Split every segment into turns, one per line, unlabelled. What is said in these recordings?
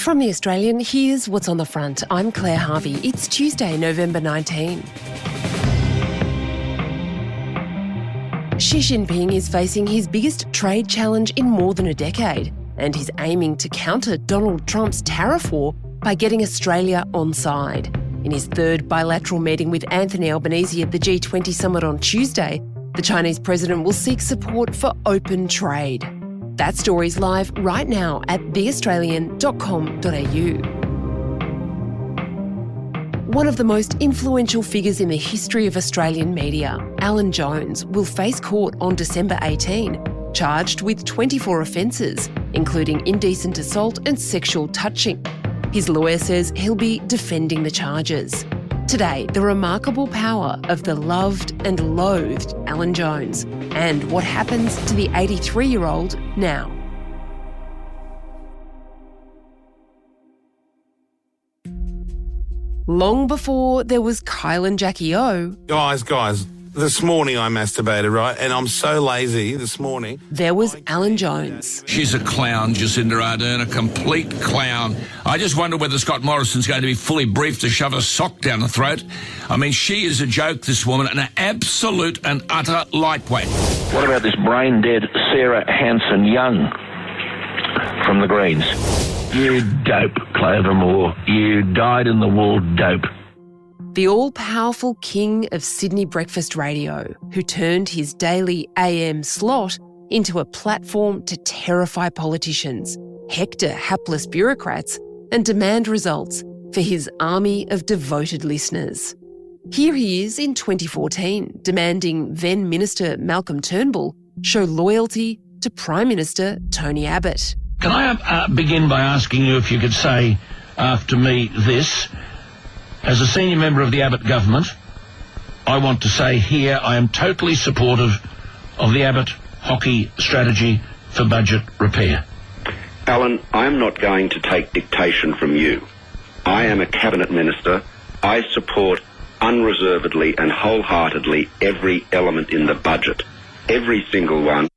From The Australian, here's what's on the front. I'm Claire Harvey. It's Tuesday, November 19. Xi Jinping is facing his biggest trade challenge in more than a decade, and he's aiming to counter Donald Trump's tariff war by getting Australia on side. In his third bilateral meeting with Anthony Albanese at the G20 summit on Tuesday, the Chinese president will seek support for open trade. That story's live right now at theaustralian.com.au. One of the most influential figures in the history of Australian media, Alan Jones, will face court on December 18, charged with 24 offences, including indecent assault and sexual touching. His lawyer says he'll be defending the charges. Today, the remarkable power of the loved and loathed Alan Jones and what happens to the 83-year-old now. Long before there was Kyle and Jackie O.
Guys, this morning I masturbated, right? And I'm so lazy this morning.
There was Alan Jones.
She's a clown, Jacinda Ardern, a complete clown. I just wonder whether Scott Morrison's going to be fully briefed to shove a sock down the throat. I mean, she is a joke, this woman, an absolute and utter lightweight.
What about this brain-dead Sarah Hanson-Young from the Greens? You dope, Clover Moore. You dyed-in-the-wool dope.
The all-powerful king of Sydney breakfast radio, who turned his daily AM slot into a platform to terrify politicians, hector hapless bureaucrats, and demand results for his army of devoted listeners. Here he is in 2014, demanding then Minister Malcolm Turnbull show loyalty to Prime Minister Tony Abbott.
Can I begin by asking you if you could say after me this? As a senior member of the Abbott government, I want to say here I am totally supportive of the Abbott hockey strategy for budget repair.
Alan, I am not going to take dictation from you. I am a cabinet minister. I support unreservedly and wholeheartedly every element in the budget. Every single one.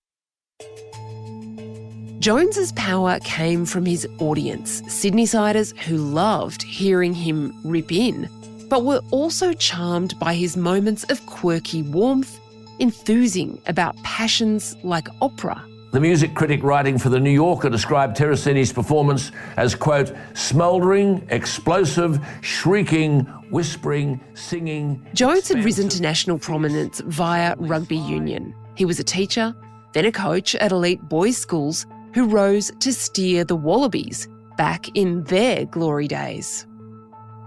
Jones's power came from his audience, Sydneysiders who loved hearing him rip in, but were also charmed by his moments of quirky warmth, enthusing about passions like opera.
The music critic writing for The New Yorker described Terracini's performance as, quote, smouldering, explosive, shrieking, whispering, singing.
Jones had risen to national prominence via rugby union. He was a teacher, then a coach at elite boys' schools, who rose to steer the Wallabies back in their glory days.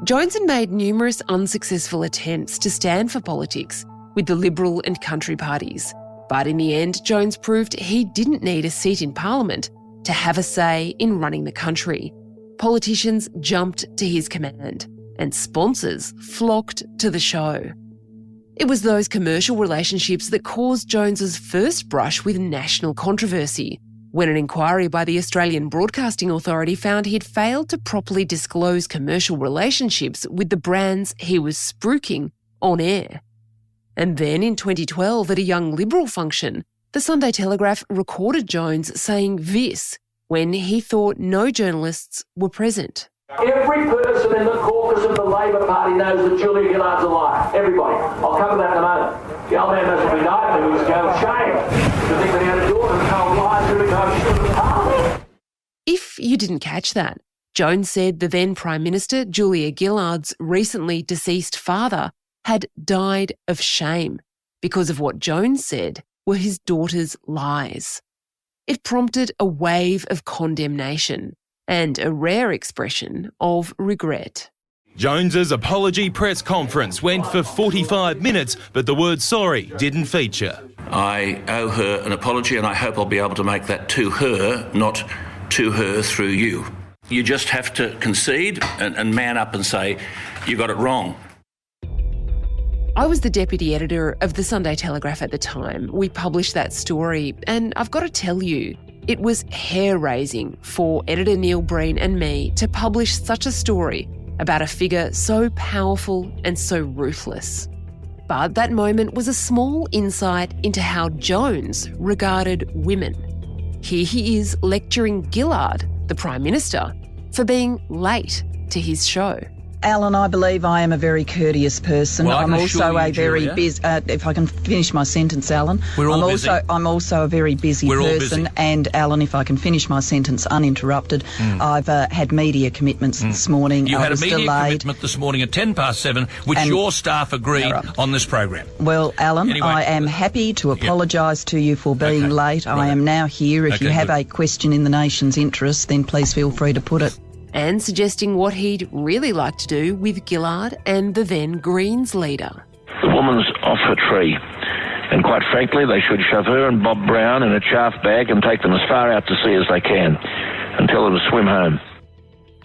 Jones had made numerous unsuccessful attempts to stand for politics with the Liberal and Country parties, but in the end, Jones proved he didn't need a seat in Parliament to have a say in running the country. Politicians jumped to his command, and sponsors flocked to the show. It was those commercial relationships that caused Jones's first brush with national controversy, when an inquiry by the Australian Broadcasting Authority found he'd failed to properly disclose commercial relationships with the brands he was spruiking on air. And then in 2012, at a Young Liberal function, the Sunday Telegraph recorded Jones saying this when he thought no journalists were present.
Every person in the caucus of the Labor Party knows that Julia Gillard's a liar. Everybody. I'll cover that in a moment. The old man must have been open. He was going, shame. To think that he had a daughter and told lies to become to the party.
If you didn't catch that, Jones said the then Prime Minister, Julia Gillard's recently deceased father, had died of shame because of what Jones said were his daughter's lies. It prompted a wave of condemnation and a rare expression of regret.
Jones's apology press conference went for 45 minutes, but the word sorry didn't feature.
I owe her an apology, and I hope I'll be able to make that to her, not to her through you. You just have to concede and man up and say, you got it wrong.
I was the deputy editor of the Sunday Telegraph at the time. We published that story, and I've got to tell you, it was hair-raising for editor Neil Breen and me to publish such a story about a figure so powerful and so ruthless. But that moment was a small insight into how Jones regarded women. Here he is lecturing Gillard, the Prime Minister, for being late to his show.
Alan, I believe I am a very courteous person.
Well,
I'm also a very
Julia.
busy. If I can finish my sentence, Alan.
We're all busy.
I'm also a very busy
We're all
person.
busy.
And Alan, if I can finish my sentence uninterrupted, I've had media commitments this morning.
You
I
had a
was
media
delayed.
commitment this morning at 7:10, which
And-
your staff agreed on this program.
Well, Alan,
Anyway.
I am happy to apologise to you for being late. I am now here. If
Okay,
you have
good.
a question in the nation's interest, then please feel free to put it.
And suggesting what he'd really like to do with Gillard and the then Greens leader.
The woman's off her tree. And quite frankly, they should shove her and Bob Brown in a chaff bag and take them as far out to sea as they can and tell them to swim home.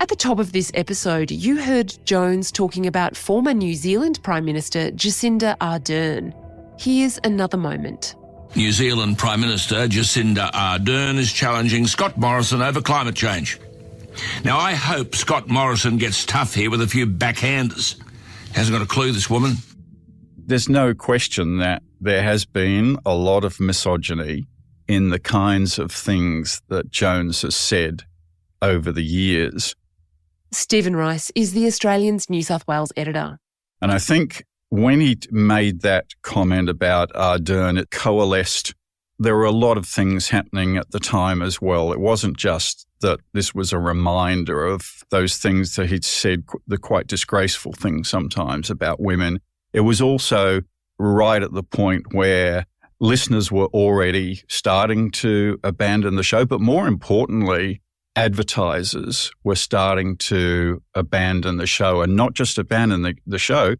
At the top of this episode, you heard Jones talking about former New Zealand Prime Minister Jacinda Ardern. Here's another moment.
New Zealand Prime Minister Jacinda Ardern is challenging Scott Morrison over climate change. Now, I hope Scott Morrison gets tough here with a few backhanders. Hasn't got a clue, this woman.
There's no question that there has been a lot of misogyny in the kinds of things that Jones has said over the years.
Stephen Rice is the Australian's New South Wales editor.
And I think when he made that comment about Ardern, it coalesced. There were a lot of things happening at the time as well. It wasn't just that this was a reminder of those things that he'd said, the quite disgraceful things sometimes about women. It was also right at the point where listeners were already starting to abandon the show, but more importantly, advertisers were starting to abandon the show, and not just abandon the show,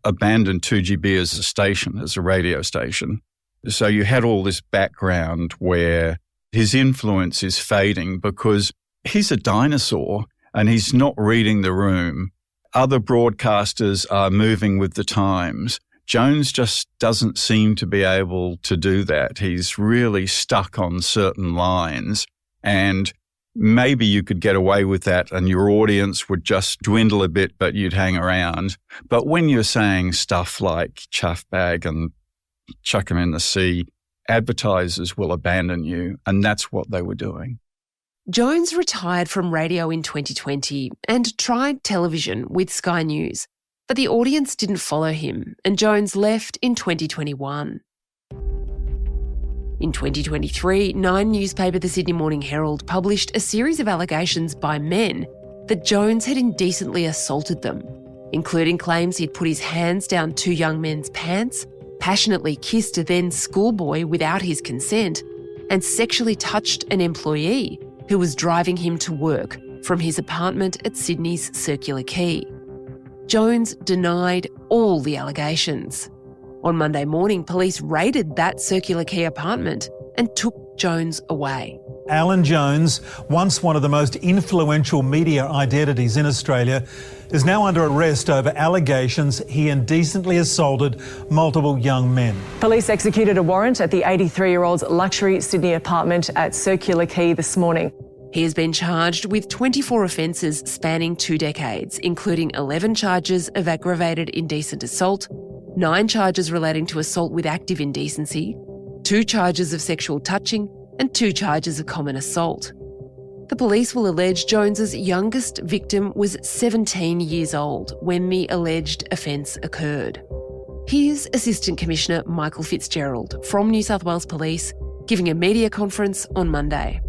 abandon 2GB as a station, as a radio station. So you had all this background where his influence is fading because he's a dinosaur and he's not reading the room. Other broadcasters are moving with the times. Jones just doesn't seem to be able to do that. He's really stuck on certain lines, and maybe you could get away with that and your audience would just dwindle a bit, but you'd hang around. But when you're saying stuff like chuff bag and chuck them in the sea, advertisers will abandon you, and that's what they were doing.
Jones retired from radio in 2020 and tried television with Sky News, but the audience didn't follow him, and Jones left in 2021. In 2023, Nine newspaper The Sydney Morning Herald published a series of allegations by men that Jones had indecently assaulted them, including claims he'd put his hands down two young men's pants, passionately kissed a then schoolboy without his consent, and sexually touched an employee who was driving him to work from his apartment at Sydney's Circular Quay. Jones denied all the allegations. On Monday morning, police raided that Circular Quay apartment and took Jones away.
Alan Jones, once one of the most influential media identities in Australia, is now under arrest over allegations he indecently assaulted multiple young men.
Police executed a warrant at the 83-year-old's luxury Sydney apartment at Circular Quay this morning.
He has been charged with 24 offences spanning 2 decades, including 11 charges of aggravated indecent assault, 9 charges relating to assault with active indecency, 2 charges of sexual touching, and 2 charges of common assault. The police will allege Jones's youngest victim was 17 years old when the alleged offence occurred. Here's Assistant Commissioner Michael Fitzgerald from New South Wales Police giving a media conference on Monday.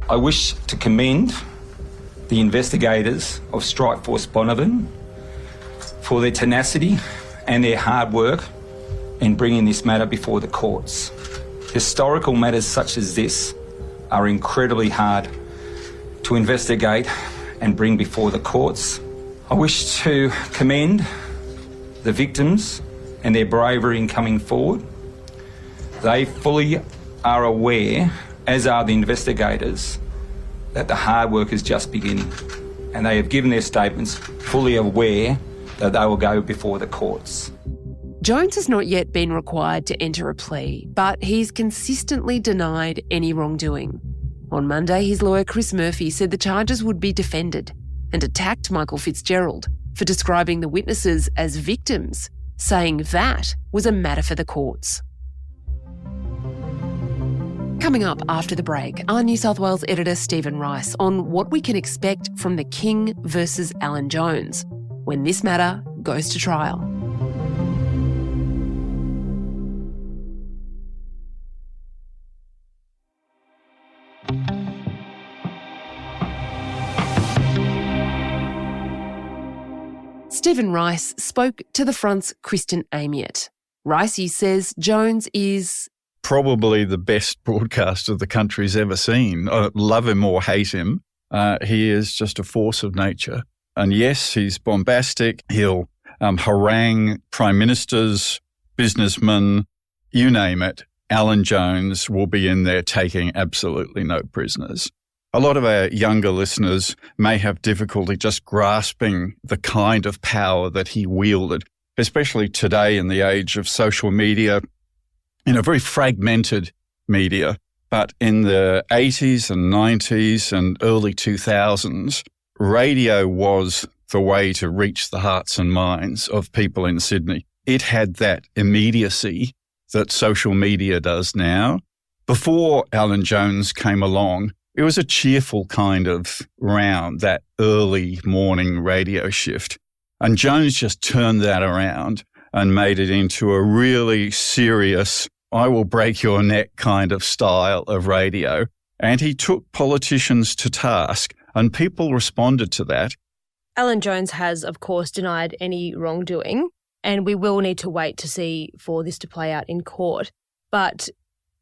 I wish to commend the investigators of Strikeforce Bonnevin for their tenacity and their hard work in bringing this matter before the courts. Historical matters such as this are incredibly hard to investigate and bring before the courts. I wish to commend the victims and their bravery in coming forward. They fully are aware, as are the investigators, that the hard work is just beginning, and they have given their statements fully aware that they will go before the courts.
Jones has not yet been required to enter a plea, but he's consistently denied any wrongdoing. On Monday, his lawyer Chris Murphy said the charges would be defended and attacked Michael Fitzgerald for describing the witnesses as victims, saying that was a matter for the courts. Coming Coming up after the break, our New South Wales editor Stephen Rice on what we can expect from the King versus Alan Jones when this matter goes to trial. Stephen Rice spoke to The Front's Kristen Amiot. Ricey says Jones is
probably the best broadcaster the country's ever seen. Love him or hate him, he is just a force of nature. And yes, he's bombastic. He'll harangue prime ministers, businessmen, you name it. Alan Jones will be in there taking absolutely no prisoners. A lot of our younger listeners may have difficulty just grasping the kind of power that he wielded, especially today in the age of social media, in a very fragmented media. But in the 80s and 90s and early 2000s, radio was the way to reach the hearts and minds of people in Sydney. It had that immediacy that social media does now. Before Alan Jones came along, it was a cheerful kind of round, that early morning radio shift. And Jones just turned that around and made it into a really serious, I will break your neck kind of style of radio. And he took politicians to task, and people responded to that.
Alan Jones has, of course, denied any wrongdoing, and we will need to wait to see for this to play out in court. But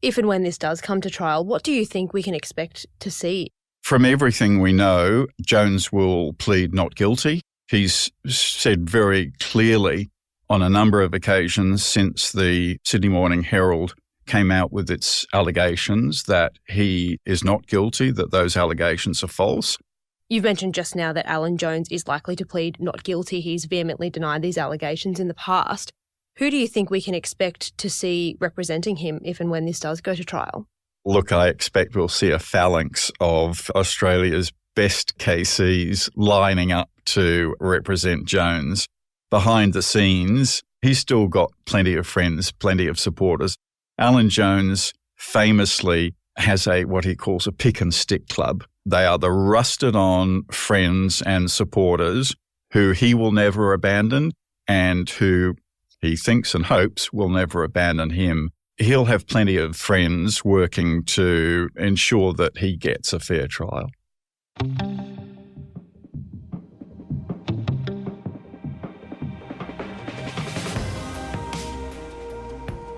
if and when this does come to trial, what do you think we can expect to see?
From everything we know, Jones will plead not guilty. He's said very clearly on a number of occasions since the Sydney Morning Herald came out with its allegations that he is not guilty, that those allegations are false.
You've mentioned just now that Alan Jones is likely to plead not guilty. He's vehemently denied these allegations in the past. Who do you think we can expect to see representing him if and when this does go to trial?
Look, I expect we'll see a phalanx of Australia's best KCs lining up to represent Jones. Behind the scenes, he's still got plenty of friends, plenty of supporters. Alan Jones famously has what he calls a pick and stick club. They are the rusted-on friends and supporters who he will never abandon and who he thinks and hopes will never abandon him. He'll have plenty of friends working to ensure that he gets a fair trial.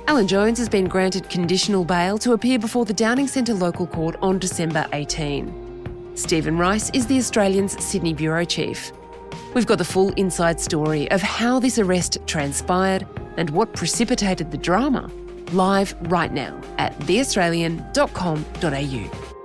Alan Jones has been granted conditional bail to appear before the Downing Centre Local Court on December 18. Stephen Rice is the Australian's Sydney Bureau Chief. We've got the full inside story of how this arrest transpired and what precipitated the drama live right now at theaustralian.com.au.